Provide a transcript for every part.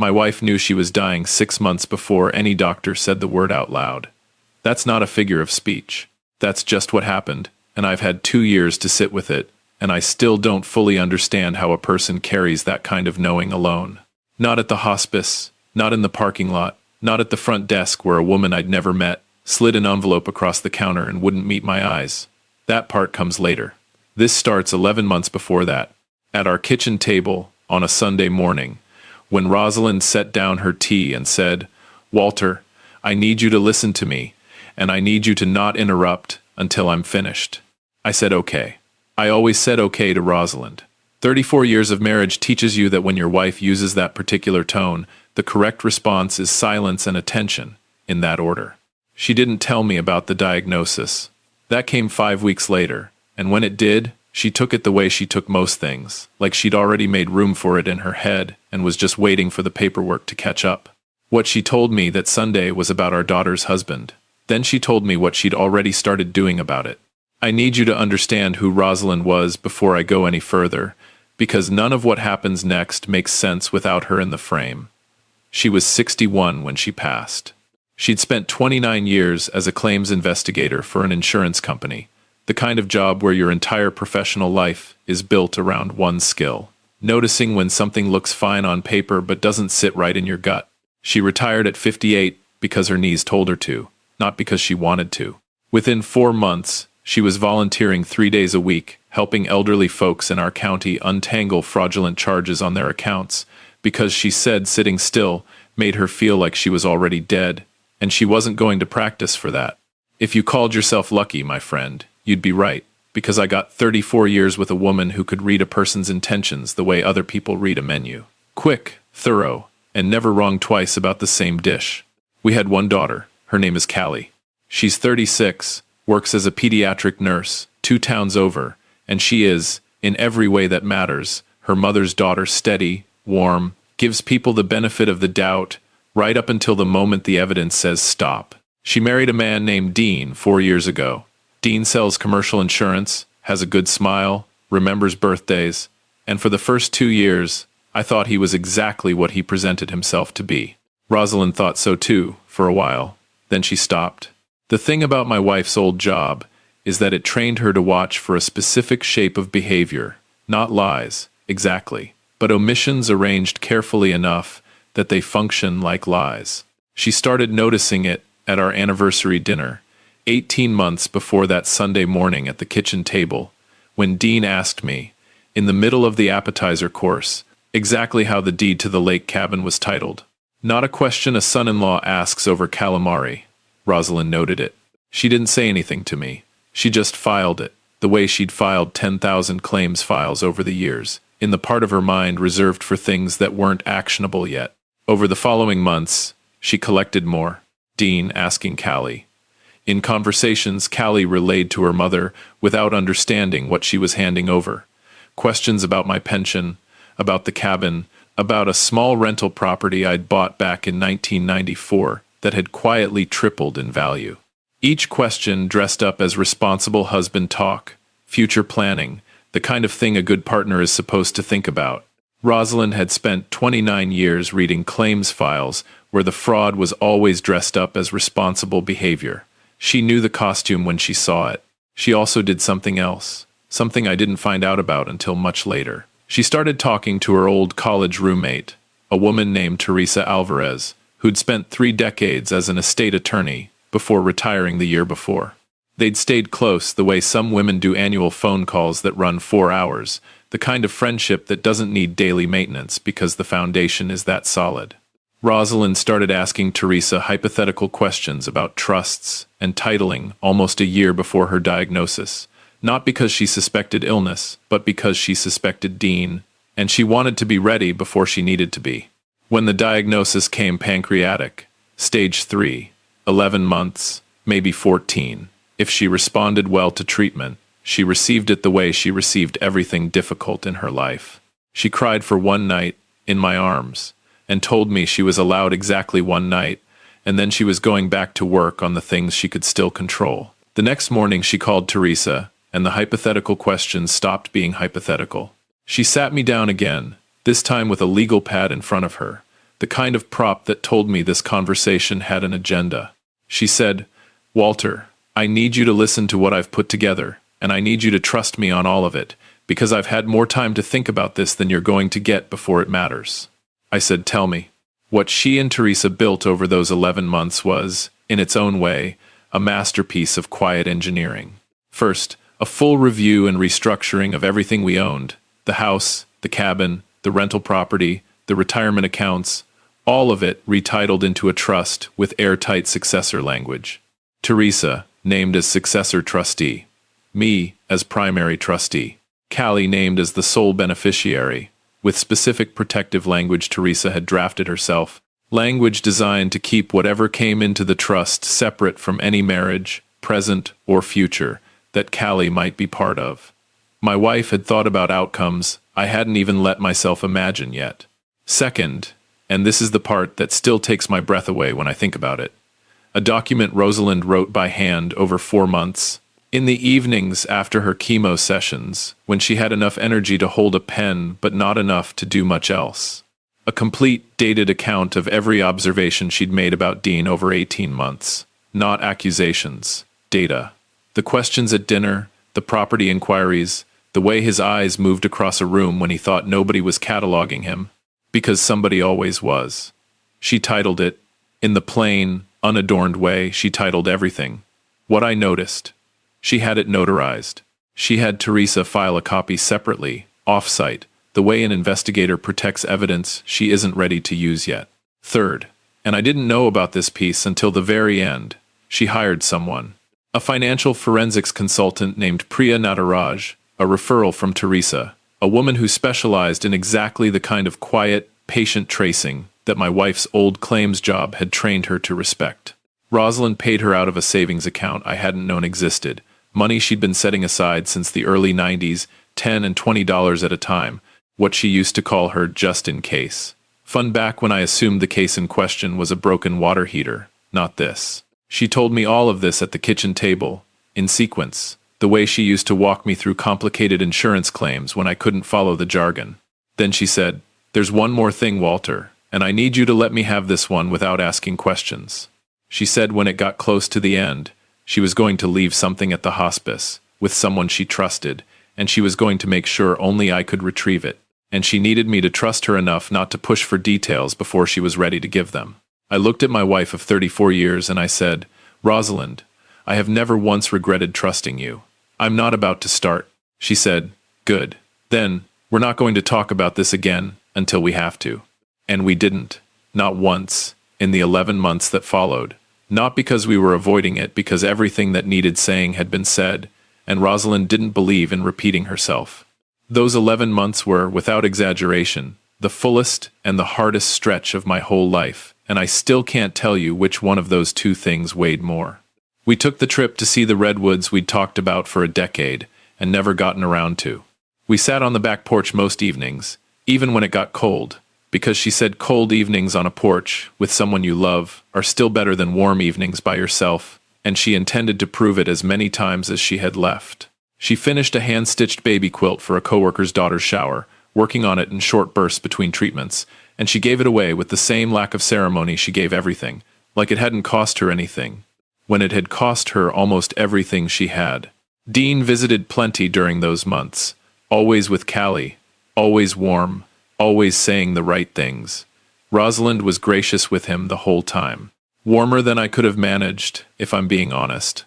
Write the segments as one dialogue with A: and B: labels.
A: My wife knew she was dying 6 months before any doctor said the word out loud. That's not a figure of speech. That's just what happened, and I've had 2 years to sit with it, and I still don't fully understand how a person carries that kind of knowing alone. Not at the hospice, not in the parking lot, not at the front desk where a woman I'd never met slid an envelope across the counter and wouldn't meet my eyes. That part comes later. This starts 11 months before that. At our kitchen table, on a Sunday morning, when Rosalind set down her tea and said, "Walter, I need you to listen to me, and I need you to not interrupt until I'm finished." I said okay. I always said okay to Rosalind. 34 years of marriage teaches you that when your wife uses that particular tone, the correct response is silence and attention, in that order. She didn't tell me about the diagnosis. That came 5 weeks later, and when it did, she took it the way she took most things, like she'd already made room for it in her head and was just waiting for the paperwork to catch up. What she told me that Sunday was about our daughter's husband. Then she told me what she'd already started doing about it. I need you to understand who Rosalind was before I go any further, because none of what happens next makes sense without her in the frame. She was 61 when she passed. She'd spent 29 years as a claims investigator for an insurance company, the kind of job where your entire professional life is built around one skill: noticing when something looks fine on paper but doesn't sit right in your gut. She retired at 58 because her knees told her to, not because she wanted to. Within 4 months, she was volunteering 3 days a week, helping elderly folks in our county untangle fraudulent charges on their accounts, because she said sitting still made her feel like she was already dead, and she wasn't going to practice for that. If you called yourself lucky, my friend, you'd be right, because I got 34 years with a woman who could read a person's intentions the way other people read a menu. Quick, thorough, and never wrong twice about the same dish. We had one daughter. Her name is Callie. She's 36, works as a pediatric nurse, 2 towns over, and she is, in every way that matters, her mother's daughter, steady, warm, gives people the benefit of the doubt, right up until the moment the evidence says stop. She married a man named Dean 4 years ago. Dean sells commercial insurance, has a good smile, remembers birthdays, and for the first 2 years, I thought he was exactly what he presented himself to be. Rosalind thought so too, for a while. Then she stopped. The thing about my wife's old job is that it trained her to watch for a specific shape of behavior, not lies, exactly, but omissions arranged carefully enough that they function like lies. She started noticing it at our anniversary dinner, 18 months before that Sunday morning at the kitchen table, when Dean asked me, in the middle of the appetizer course, exactly how the deed to the lake cabin was titled. Not a question a son-in-law asks over calamari. Rosalind noted it. She didn't say anything to me. She just filed it, the way she'd filed 10,000 claims files over the years, in the part of her mind reserved for things that weren't actionable yet. Over the following months, she collected more. Dean asking Callie. In conversations, Callie relayed to her mother without understanding what she was handing over. Questions about my pension, about the cabin, about a small rental property I'd bought back in 1994 that had quietly tripled in value. Each question dressed up as responsible husband talk, future planning, the kind of thing a good partner is supposed to think about. Rosalind had spent 29 years reading claims files where the fraud was always dressed up as responsible behavior. She knew the costume when she saw it. She also did something else, something I didn't find out about until much later. She started talking to her old college roommate, a woman named Teresa Alvarez, who'd spent 3 decades as an estate attorney before retiring the year before. They'd stayed close the way some women do annual phone calls that run 4 hours, the kind of friendship that doesn't need daily maintenance because the foundation is that solid. Rosalind started asking Teresa hypothetical questions about trusts and titling almost a year before her diagnosis, not because she suspected illness, but because she suspected Dean, and she wanted to be ready before she needed to be. When the diagnosis came pancreatic, stage 3, 11 months, maybe 14, if she responded well to treatment, she received it the way she received everything difficult in her life. She cried for one night, in my arms, and told me she was allowed exactly one night, and then she was going back to work on the things she could still control. The next morning she called Teresa, and the hypothetical questions stopped being hypothetical. She sat me down again, this time with a legal pad in front of her, the kind of prop that told me this conversation had an agenda. She said, "Walter, I need you to listen to what I've put together, and I need you to trust me on all of it, because I've had more time to think about this than you're going to get before it matters." I said, "Tell me." What she and Teresa built over those 11 months was, in its own way, a masterpiece of quiet engineering. First, a full review and restructuring of everything we owned: the house, the cabin, the rental property, the retirement accounts, all of it retitled into a trust with airtight successor language. Teresa, named as successor trustee. Me, as primary trustee. Callie named as the sole beneficiary, with specific protective language Teresa had drafted herself, language designed to keep whatever came into the trust separate from any marriage, present or future, that Callie might be part of. My wife had thought about outcomes I hadn't even let myself imagine yet. Second, and this is the part that still takes my breath away when I think about it, a document Rosalind wrote by hand over 4 months, in the evenings after her chemo sessions, when she had enough energy to hold a pen but not enough to do much else. A complete, dated account of every observation she'd made about Dean over 18 months. Not accusations, data. The questions at dinner, the property inquiries, the way his eyes moved across a room when he thought nobody was cataloging him, because somebody always was. She titled it, in the plain, unadorned way she titled everything, "What I Noticed." She had it notarized. She had Teresa file a copy separately, off-site, the way an investigator protects evidence she isn't ready to use yet. Third, and I didn't know about this piece until the very end, she hired someone. A financial forensics consultant named Priya Nataraj, a referral from Teresa, a woman who specialized in exactly the kind of quiet, patient tracing that my wife's old claims job had trained her to respect. Rosalind paid her out of a savings account I hadn't known existed, money she'd been setting aside since the early 90s, $10 and $20 at a time, what she used to call her just in case. Fun back when I assumed the case in question was a broken water heater, not this. She told me all of this at the kitchen table, in sequence, the way she used to walk me through complicated insurance claims when I couldn't follow the jargon. Then she said, "There's one more thing, Walter, and I need you to let me have this one without asking questions." She said when it got close to the end, she was going to leave something at the hospice, with someone she trusted, and she was going to make sure only I could retrieve it, and she needed me to trust her enough not to push for details before she was ready to give them. I looked at my wife of 34 years and I said, "Rosalind, I have never once regretted trusting you. I'm not about to start." She said, "Good. Then, we're not going to talk about this again until we have to." And we didn't. Not once, in the 11 months that followed. Not because we were avoiding it, because everything that needed saying had been said, and Rosalind didn't believe in repeating herself. Those 11 months were, without exaggeration, the fullest and the hardest stretch of my whole life, and I still can't tell you which one of those two things weighed more. We took the trip to see the redwoods we'd talked about for a decade and never gotten around to. We sat on the back porch most evenings, even when it got cold, because she said cold evenings on a porch with someone you love are still better than warm evenings by yourself, and she intended to prove it as many times as she had left. She finished a hand-stitched baby quilt for a coworker's daughter's shower, working on it in short bursts between treatments, and she gave it away with the same lack of ceremony she gave everything, like it hadn't cost her anything, when it had cost her almost everything she had. Dean visited plenty during those months, always with Callie, always warm, always saying the right things. Rosalind was gracious with him the whole time. Warmer than I could have managed, if I'm being honest,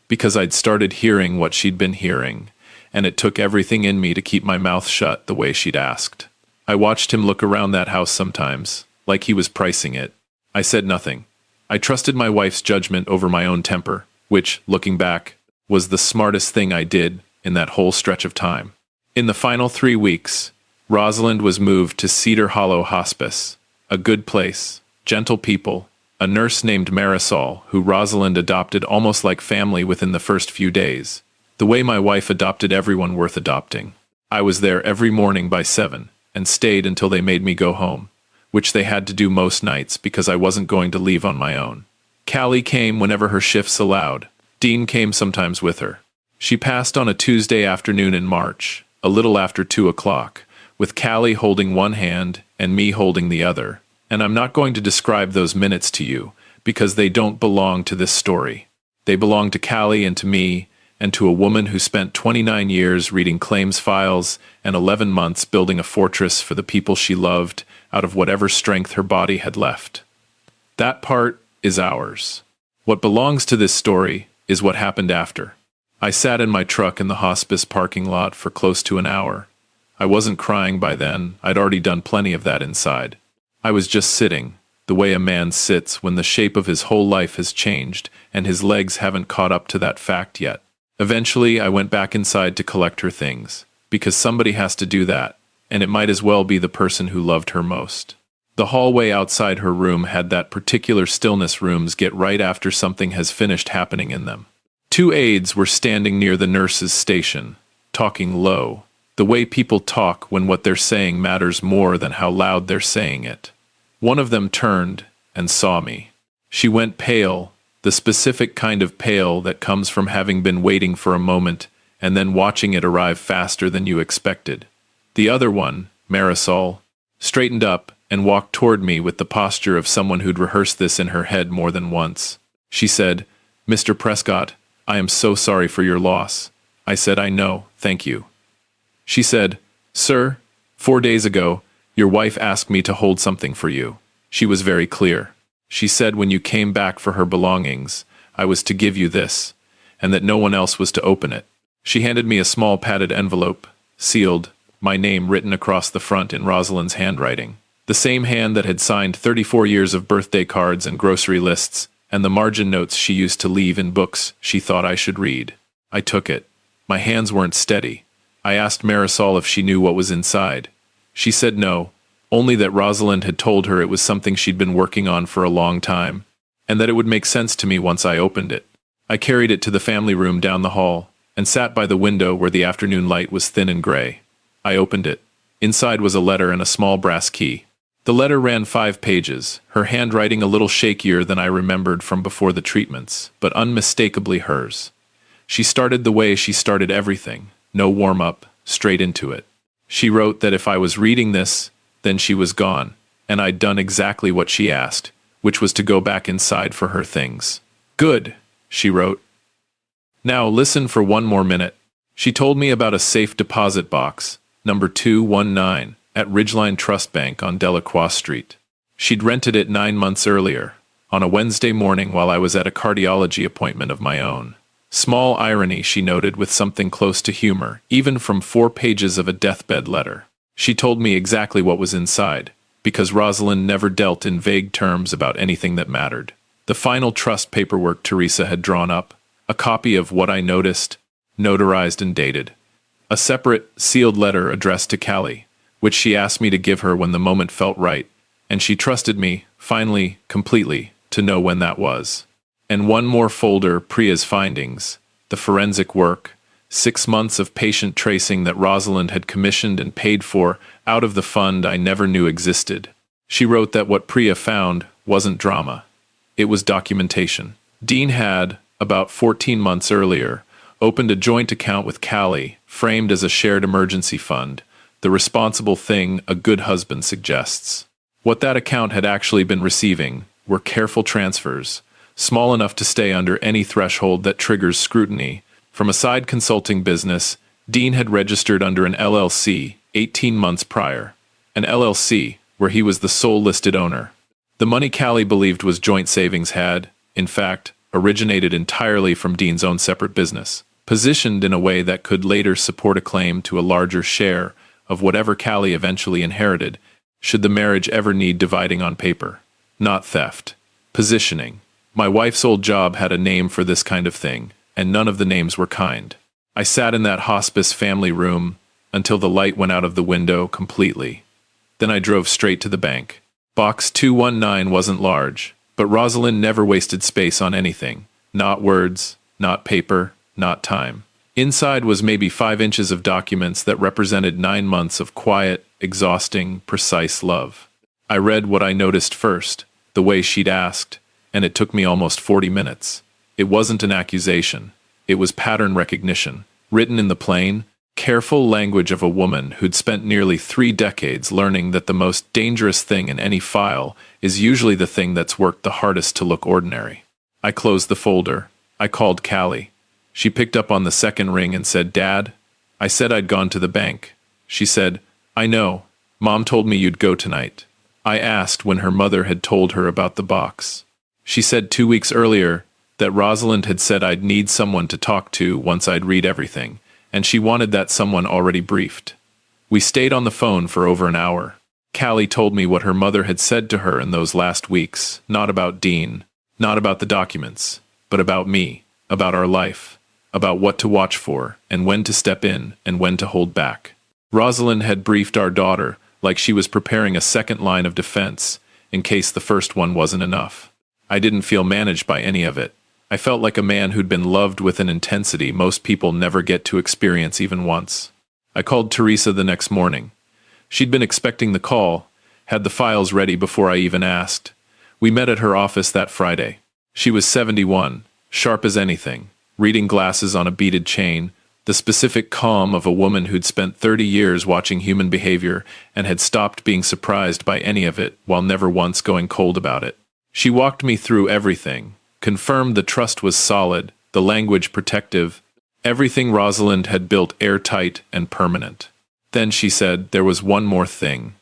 A: because I'd started hearing what she'd been hearing, and it took everything in me to keep my mouth shut the way she'd asked. I watched him look around that house sometimes, like he was pricing it. I said nothing. I trusted my wife's judgment over my own temper, which, looking back, was the smartest thing I did in that whole stretch of time. In the final 3 weeks, Rosalind was moved to Cedar Hollow Hospice, a good place, gentle people, a nurse named Marisol who Rosalind adopted almost like family within the first few days, the way my wife adopted everyone worth adopting. I was there every morning by 7 and stayed until they made me go home, which they had to do most nights because I wasn't going to leave on my own. Callie came whenever her shifts allowed. Dean came sometimes with her. She passed on a Tuesday afternoon in March, a little after 2 o'clock, with Callie holding one hand and me holding the other, And I'm not going to describe those minutes to you, because they don't belong to this story. They belong to Callie and to me, and to a woman who spent 29 years reading claims files and 11 months building a fortress for the people she loved out of whatever strength her body had left. That part is ours. What belongs to this story is what happened after. I sat in my truck in the hospice parking lot for close to an hour. I wasn't crying by then, I'd already done plenty of that inside. I was just sitting, the way a man sits when the shape of his whole life has changed and his legs haven't caught up to that fact yet. Eventually, I went back inside to collect her things, because somebody has to do that, and it might as well be the person who loved her most. The hallway outside her room had that particular stillness rooms get right after something has finished happening in them. 2 aides were standing near the nurse's station, talking low, the way people talk when what they're saying matters more than how loud they're saying it. One of them turned and saw me. She went pale, the specific kind of pale that comes from having been waiting for a moment and then watching it arrive faster than you expected. The other one, Marisol, straightened up and walked toward me with the posture of someone who'd rehearsed this in her head more than once. She said, "Mr. Prescott, I am so sorry for your loss." I said, "I know, thank you." She said, "Sir, 4 days ago, your wife asked me to hold something for you." She was very clear. She said when you came back for her belongings, I was to give you this, and that no one else was to open it. She handed me a small padded envelope, sealed, my name written across the front in Rosalind's handwriting. The same hand that had signed 34 years of birthday cards and grocery lists, and the margin notes she used to leave in books she thought I should read. I took it. My hands weren't steady. I asked Marisol if she knew what was inside. She said no, only that Rosalind had told her it was something she'd been working on for a long time, and that it would make sense to me once I opened it. I carried it to the family room down the hall, and sat by the window where the afternoon light was thin and gray. I opened it. Inside was a letter and a small brass key. The letter ran 5 pages, her handwriting a little shakier than I remembered from before the treatments, but unmistakably hers. She started the way she started everything, no warm-up, straight into it. She wrote that if I was reading this, then she was gone, and I'd done exactly what she asked, which was to go back inside for her things. "Good," she wrote. "Now listen for 1 more minute." She told me about a safe deposit box, number 219, at Ridgeline Trust Bank on Delacroix Street. She'd rented it 9 months earlier, on a Wednesday morning while I was at a cardiology appointment of my own. Small irony, she noted with something close to humor, even from 4 pages of a deathbed letter. She told me exactly what was inside, because Rosalind never dealt in vague terms about anything that mattered. The final trust paperwork Teresa had drawn up, a copy of what I noticed, notarized and dated. A separate, sealed letter addressed to Callie, which she asked me to give her when the moment felt right, and she trusted me, finally, completely, to know when that was. And 1 more folder, Priya's findings, the forensic work, 6 months of patient tracing that Rosalind had commissioned and paid for out of the fund I never knew existed. She wrote that what Priya found wasn't drama. It was documentation. Dean had, about 14 months earlier, opened a joint account with Callie, framed as a shared emergency fund, the responsible thing a good husband suggests. What that account had actually been receiving were careful transfers, small enough to stay under any threshold that triggers scrutiny. From a side consulting business, Dean had registered under an LLC 18 months prior, an LLC where he was the sole listed owner. The money Callie believed was joint savings had, in fact, originated entirely from Dean's own separate business, positioned in a way that could later support a claim to a larger share of whatever Callie eventually inherited, should the marriage ever need dividing on paper. Not theft. Positioning. My wife's old job had a name for this kind of thing, and none of the names were kind. I sat in that hospice family room until the light went out of the window completely. Then I drove straight to the bank. Box 219 wasn't large, but Rosalind never wasted space on anything. Not words, not paper, not time. Inside was maybe 5 inches of documents that represented 9 months of quiet, exhausting, precise love. I read what I noticed first, the way she'd asked, and it took me almost 40 minutes. It wasn't an accusation. It was pattern recognition, written in the plain, Careful language of a woman who'd spent nearly 3 decades learning that the most dangerous thing in any file is usually the thing that's worked the hardest to look ordinary. I closed the folder. I called Callie. She picked up on the second ring and said, "Dad?" I said I'd gone to the bank. She said, "I know. Mom told me you'd go tonight." I asked when her mother had told her about the box. She said 2 weeks earlier that Rosalind had said I'd need someone to talk to once I'd read everything, and she wanted that someone already briefed. We stayed on the phone for over an hour. Callie told me what her mother had said to her in those last weeks, not about Dean, not about the documents, but about me, about our life, about what to watch for, and when to step in, and when to hold back. Rosalind had briefed our daughter like she was preparing a second line of defense, in case the first one wasn't enough. I didn't feel managed by any of it. I felt like a man who'd been loved with an intensity most people never get to experience even once. I called Teresa the next morning. She'd been expecting the call, had the files ready before I even asked. We met at her office that Friday. She was 71, sharp as anything, reading glasses on a beaded chain, the specific calm of a woman who'd spent 30 years watching human behavior and had stopped being surprised by any of it while never once going cold about it. She walked me through everything, confirmed the trust was solid, the language protective, everything Rosalind had built airtight and permanent. Then she said there was one more thing,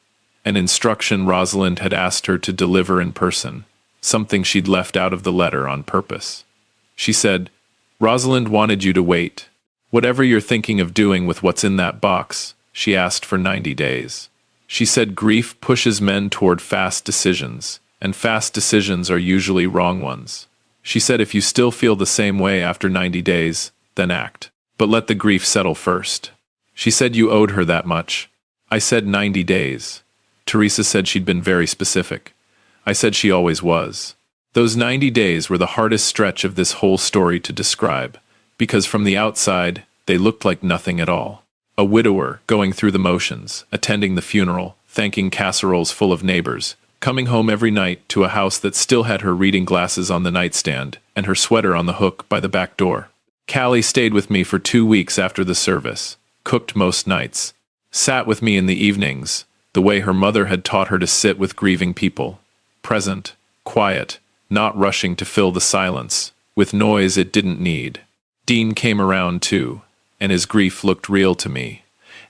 A: an instruction Rosalind had asked her to deliver in person, something she'd left out of the letter on purpose. She said, "Rosalind wanted you to wait. Whatever you're thinking of doing with what's in that box," she asked for 90 days. She said grief pushes men toward fast decisions, and fast decisions are usually wrong ones. She said if you still feel the same way after 90 days, then act. But let the grief settle first. She said you owed her that much. I said 90 days. Teresa said she'd been very specific. I said she always was. Those 90 days were the hardest stretch of this whole story to describe, because from the outside, they looked like nothing at all. A widower going through the motions, attending the funeral, thanking casseroles full of neighbors, coming home every night to a house that still had her reading glasses on the nightstand and her sweater on the hook by the back door. Callie stayed with me for 2 weeks after the service, cooked most nights, sat with me in the evenings, the way her mother had taught her to sit with grieving people, present, quiet, not rushing to fill the silence, with noise it didn't need. Dean came around too, and his grief looked real to me,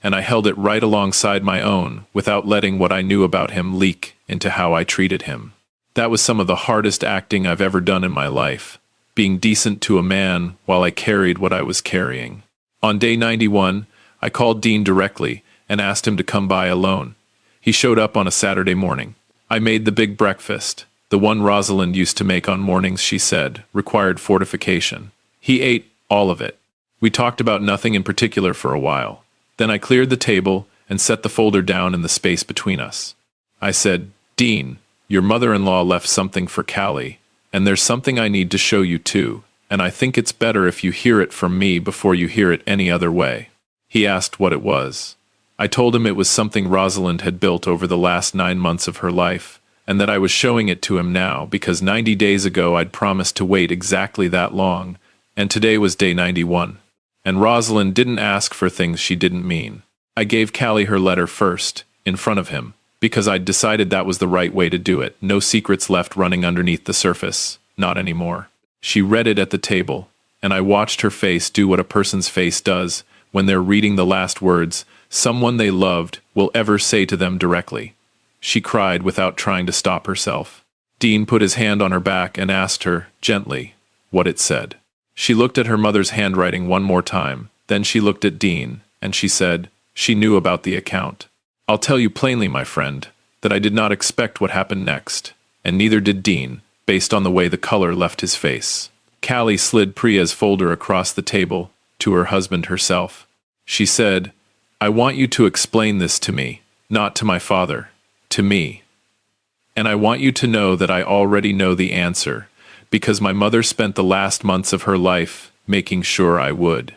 A: and I held it right alongside my own without letting what I knew about him leak into how I treated him. That was some of the hardest acting I've ever done in my life, being decent to a man while I carried what I was carrying. On day 91, I called Dean directly and asked him to come by alone. He showed up on a Saturday morning. I made the big breakfast, the one Rosalind used to make on mornings she said required fortification. He ate all of it. We talked about nothing in particular for a while. Then I cleared the table and set the folder down in the space between us. I said, "Dean, your mother-in-law left something for Callie, and there's something I need to show you too, and I think it's better if you hear it from me before you hear it any other way." He asked what it was. I told him it was something Rosalind had built over the last 9 months of her life, and that I was showing it to him now because 90 days ago I'd promised to wait exactly that long, and today was day 91. And Rosalind didn't ask for things she didn't mean. I gave Callie her letter first, in front of him, because I'd decided that was the right way to do it. No secrets left running underneath the surface. Not anymore. She read it at the table, and I watched her face do what a person's face does when they're reading the last words someone they loved will ever say to them directly. She cried without trying to stop herself. Dean put his hand on her back and asked her, gently, what it said. She looked at her mother's handwriting one more time, then she looked at Dean, and she said, she knew about the account. "I'll tell you plainly, my friend, that I did not expect what happened next, and neither did Dean, based on the way the color left his face." Callie slid Priya's folder across the table to her husband herself. She said, "I want you to explain this to me, not to my father, to me. And I want you to know that I already know the answer, because my mother spent the last months of her life making sure I would."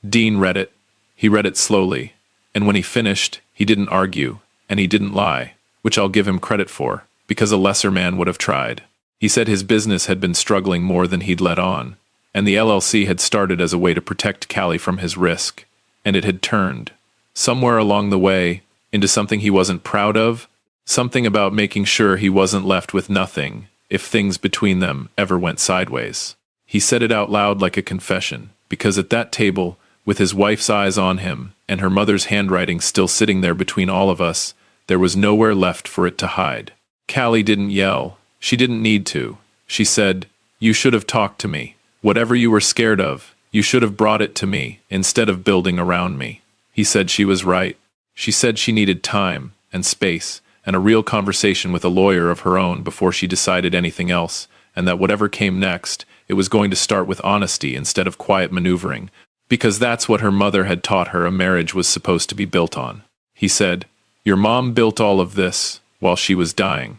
A: Dean read it. He read it slowly, and when he finished, he didn't argue, and he didn't lie, which I'll give him credit for, because a lesser man would have tried. He said his business had been struggling more than he'd let on, and the LLC had started as a way to protect Callie from his risk, and it had turned, somewhere along the way, into something he wasn't proud of, something about making sure he wasn't left with nothing if things between them ever went sideways. He said it out loud like a confession, because at that table, with his wife's eyes on him and her mother's handwriting still sitting there between all of us, there was nowhere left for it to hide. Callie didn't yell. She didn't need to. She said, "You should have talked to me. Whatever you were scared of, you should have brought it to me instead of building around me." He said she was right. She said she needed time and space and a real conversation with a lawyer of her own before she decided anything else, and that whatever came next, it was going to start with honesty instead of quiet maneuvering, because that's what her mother had taught her a marriage was supposed to be built on. He said, "Your mom built all of this while she was dying."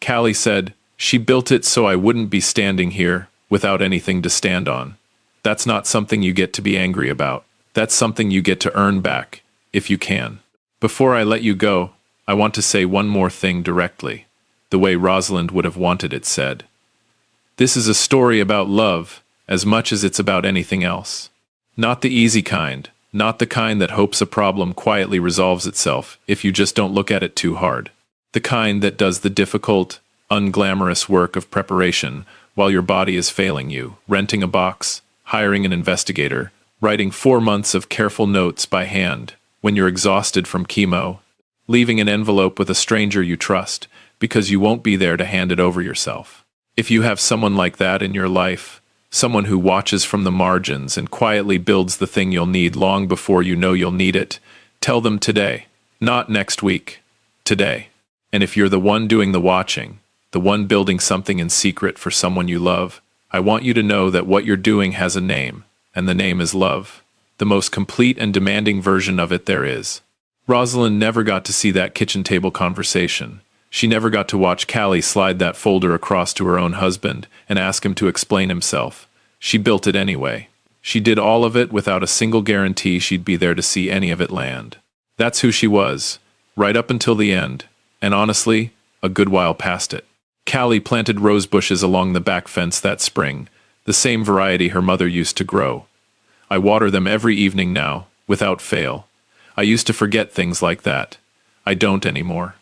A: Callie said, "She built it so I wouldn't be standing here without anything to stand on." That's not something you get to be angry about. That's something you get to earn back, if you can. Before I let you go, I want to say one more thing directly, the way Rosalind would have wanted it said. This is a story about love as much as it's about anything else. Not the easy kind, not the kind that hopes a problem quietly resolves itself if you just don't look at it too hard. The kind that does the difficult, unglamorous work of preparation while your body is failing you, renting a box, hiring an investigator, writing 4 months of careful notes by hand when you're exhausted from chemo, leaving an envelope with a stranger you trust because you won't be there to hand it over yourself. If you have someone like that in your life, someone who watches from the margins and quietly builds the thing you'll need long before you know you'll need it, tell them today, not next week, today. And if you're the one doing the watching, the one building something in secret for someone you love, I want you to know that what you're doing has a name, and the name is love. The most complete and demanding version of it there is. Rosalind never got to see that kitchen table conversation. She never got to watch Callie slide that folder across to her own husband and ask him to explain himself. She built it anyway. She did all of it without a single guarantee she'd be there to see any of it land. That's who she was, right up until the end, and honestly, a good while past it. Callie planted rose bushes along the back fence that spring, the same variety her mother used to grow. I water them every evening now, without fail. I used to forget things like that. I don't anymore.